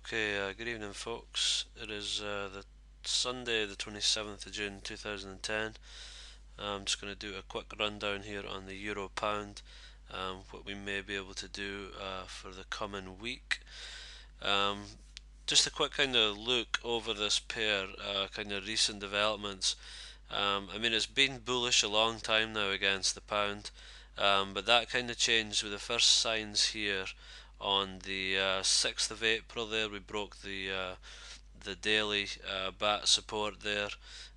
Okay, good evening, folks. It is the Sunday, the 27th of June 2010. I'm just going to do a quick rundown here on the Euro Pound, what we may be able to do for the coming week. Um, just a quick kind of look over this pair, kind of recent developments. I mean, it's been bullish a long time now against the pound, but that kind of changed with the first signs here on the 6th of April. There we broke the daily bat support there,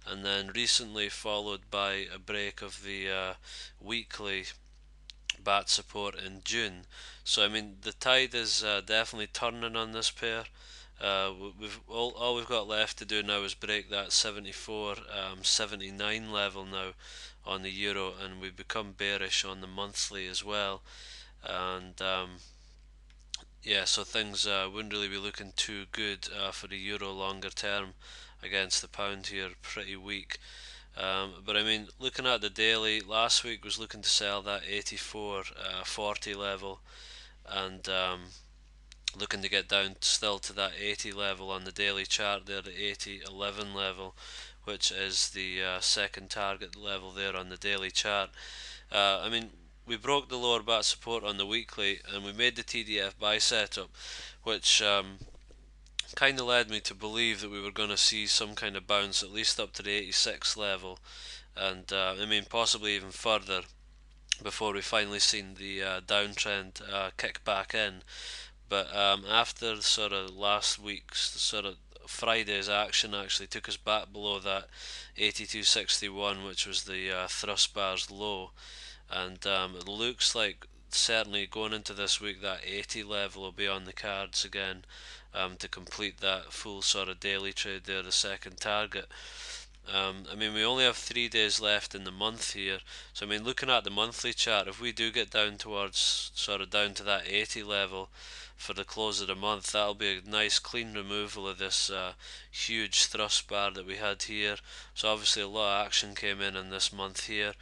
and then recently followed by a break of the weekly bat support in June. So I mean, the tide is definitely turning on this pair. We've all we've got left to do now is break that 74, 79 level now on the euro, and we've become bearish on the monthly as well. And yeah, so things wouldn't really be looking too good for the euro longer term against the pound here. Pretty weak. But I mean, looking at the daily, last week was looking to sell that 84.40 level, and looking to get down still to that 80 level on the daily chart there, the 80.11 level, which is the second target level there on the daily chart. I mean, we broke the lower bat support on the weekly, and we made the TDF buy setup, which kind of led me to believe that we were going to see some kind of bounce at least up to the 86 level, and I mean possibly even further before we finally seen the downtrend kick back in. But after sort of last week's sort of Friday's action actually took us back below that 82.61, which was the thrust bar's low, and it looks like certainly going into this week that 80 level will be on the cards again, to complete that full sort of daily trade there, the second target. I mean, we only have 3 days left in the month here, so I mean, looking at the monthly chart, if we do get down towards sort of down to that 80 level for the close of the month, that'll be a nice clean removal of this huge thrust bar that we had here. So obviously a lot of action came in this month here.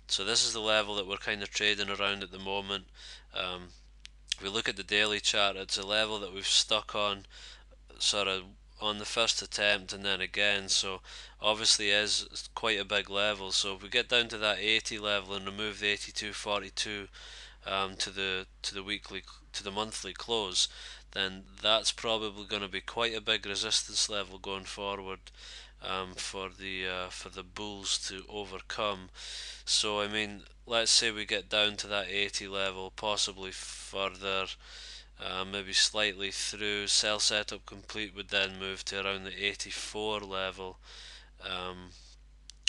So this is the level that we're kind of trading around at the moment. If we look at the daily chart, it's a level that we've stuck on sort of on the first attempt and then again, so obviously is quite a big level. So if we get down to that 80 level and remove the 82.42 to the weekly to the monthly close, then that's probably going to be quite a big resistance level going forward, for the bulls to overcome. So I mean, let's say we get down to that 80 level, possibly further, maybe slightly through. Sell setup complete would then move to around the 84 level, um,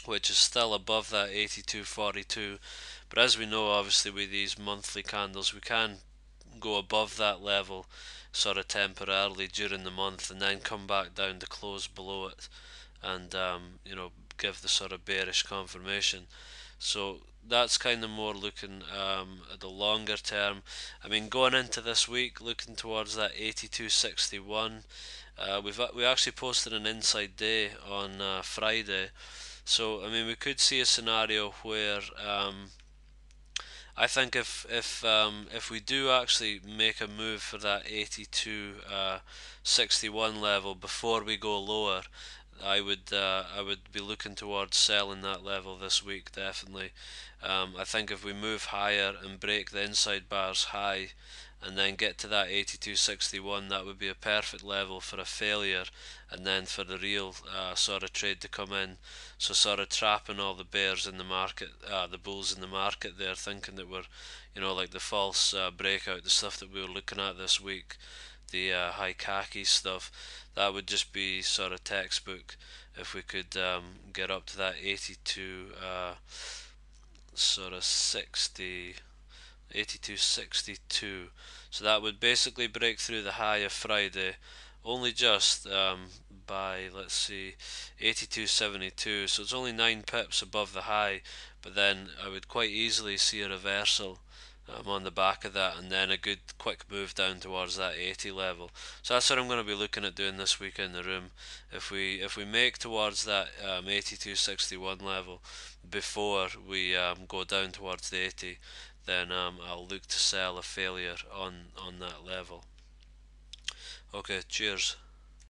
which is still above that 82.42. But as we know, obviously with these monthly candles, we can go above that level sort of temporarily during the month and then come back down to close below it, and give the sort of bearish confirmation. So that's kind of more looking at the longer term. I mean, going into this week, looking towards that 82.61. We actually posted an inside day on Friday, so I mean we could see a scenario where I think if we do actually make a move for that 82.61 level before we go lower, I would be looking towards selling that level this week definitely. I think if we move higher and break the inside bars high and then get to that 82.61, that would be a perfect level for a failure, and then for the real sort of trade to come in. So sort of trapping all the bears in the market, the bulls in the market there, thinking that we're, like the false breakout, the stuff that we were looking at this week, the high khaki stuff. That would just be sort of textbook if we could get up to that 82 sort of 60, 82.62. So that would basically break through the high of Friday, only just by, let's see, 82.72. So it's only 9 pips above the high, but then I would quite easily see a reversal on the back of that, and then a good quick move down towards that 80 level. So that's what I'm going to be looking at doing this week in the room. If we make towards that 82.61 level before we go down towards the 80, then I'll look to sell a failure on that level. Okay, cheers.